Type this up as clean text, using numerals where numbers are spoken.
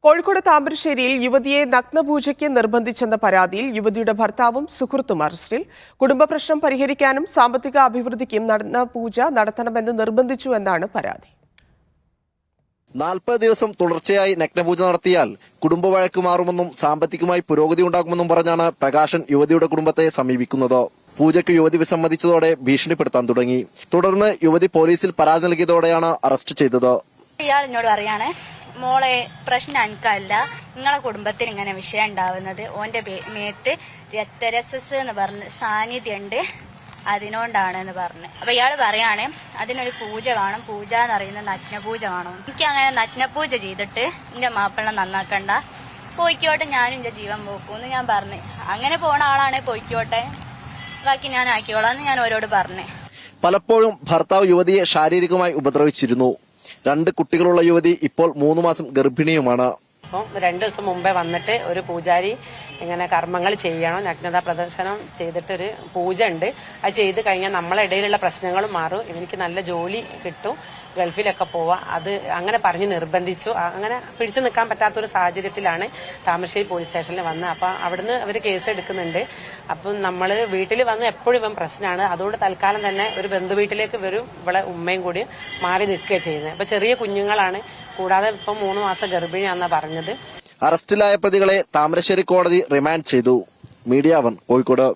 കോഴിക്കോട് താമരശ്ശേരിയിൽ യുവതിയെ നഗ്നപൂജയ്ക്ക് നിർബന്ധിച്ചെന്ന പരാതിയിൽ യുവതിയുടെ ഭർത്താവും സുഹൃത്തും അറസ്റ്റിൽ. കുടുംബ പ്രശ്നം പരിഹരിക്കാനും സാമ്പത്തിക അഭിവൃദ്ധിക്കും നഗ്നപൂജ നടത്തണമെന്ന് നിർബന്ധിച്ചു എന്നാണ് പരാതി. 40 ദിവസം തുടർച്ചയായി നഗ്നപൂജ നടത്തിയാൽ കുടുംബവഴക്ക് മാറുമെന്നും സാമ്പത്തികമായി പുരോഗതി ഉണ്ടാകുമെന്നും പറഞ്ഞാണ് പ്രകാശൻ യുവതിയുടെ കുടുംബത്തെ സമീപിക്കുന്നത്. പൂജയ്ക്ക് യുവതി വിസമ്മതിച്ചതോടെ ഭീഷണിപ്പെടുത്താൻ തുടങ്ങി. തുടർന്ന് യുവതി പോലീസിൽ പരാതി നൽകിയതോടെയാണ് അറസ്റ്റ് ചെയ്തത്. ഇയാൾ എന്നോട് പറയാണ്, മോളെ പ്രശ്നം എനിക്കല്ല, നിങ്ങളെ കുടുംബത്തിൽ ഇങ്ങനെ വിഷയം ഉണ്ടാവുന്നത് ഓന്റെ മേത്ത് രക്തരസസ് എന്ന് പറഞ്ഞ് സാന്നിധ്യമുണ്ട്, അതിനോണ്ടാണെന്ന് പറഞ്ഞ്. അപ്പൊ ഇയാള് പറയാണ് അതിനൊരു പൂജ വേണം, പൂജ എന്ന് പറയുന്നത് നഗ്നപൂജ വേണം. എനിക്ക് അങ്ങനെ നഗ്നപൂജ ചെയ്തിട്ട് എന്റെ മാപ്പിള നന്നാക്കണ്ട, പോയിക്കോട്ടെ, ഞാനും എന്റെ ജീവൻ പോക്കൂന്ന് ഞാൻ പറഞ്ഞു. അങ്ങനെ പോണ ആളാണെ പോയിക്കോട്ടെ, ബാക്കി ഞാൻ ആക്കിക്കോളാന്ന് ഞാൻ അവരോട് പറഞ്ഞു. പലപ്പോഴും ഭർത്താവ് യുവതിയെ ശാരീരികമായി ഉപദ്രവിച്ചിരുന്നു. 2 കുട്ടികളുള്ള യുവതി ഇപ്പോൾ 3 മാസം ഗർഭിണിയുമാണ്. അപ്പം 2 ദിവസം മുമ്പേ വന്നിട്ട് ഒരു പൂജാരി ഇങ്ങനെ കർമ്മങ്ങൾ ചെയ്യണം, നഗ്നതാ പ്രദർശനം ചെയ്തിട്ടൊരു പൂജ ഉണ്ട്, അത് ചെയ്ത് കഴിഞ്ഞാൽ നമ്മളെ ഇടയിലുള്ള പ്രശ്നങ്ങളും മാറും, എനിക്ക് നല്ല ജോലി കിട്ടും, ഗൾഫിലൊക്കെ പോവാം, അത് അങ്ങനെ പറഞ്ഞ് നിർബന്ധിച്ചു. അങ്ങനെ പിടിച്ചു നിൽക്കാൻ പറ്റാത്തൊരു സാഹചര്യത്തിലാണ് താമരശ്ശേരി പോലീസ് സ്റ്റേഷനിൽ വന്നത്. അപ്പം അവിടുന്ന് അവർ കേസ് എടുക്കുന്നുണ്ട്. അപ്പം നമ്മൾ വീട്ടിൽ വന്ന് എപ്പോഴും ഇവൻ പ്രശ്നമാണ്. അതുകൊണ്ട് തൽക്കാലം തന്നെ ഒരു ബന്ധുവീട്ടിലേക്ക് വരും, ഇവിടെ ഉമ്മയും കൂടി മാറി നിൽക്കുകയാണ് ചെയ്യുന്നത്. അപ്പൊ ചെറിയ കുഞ്ഞുങ്ങളാണ്, കൂടാതെ ഇപ്പം 3 മാസം ഗർഭിണിയാണെന്നാണ് പറഞ്ഞത്. അറസ്റ്റിലായ പ്രതികളെ താമരശ്ശേരി കോടതി റിമാൻഡ് ചെയ്തു. മീഡിയ 1 കോഴിക്കോട്.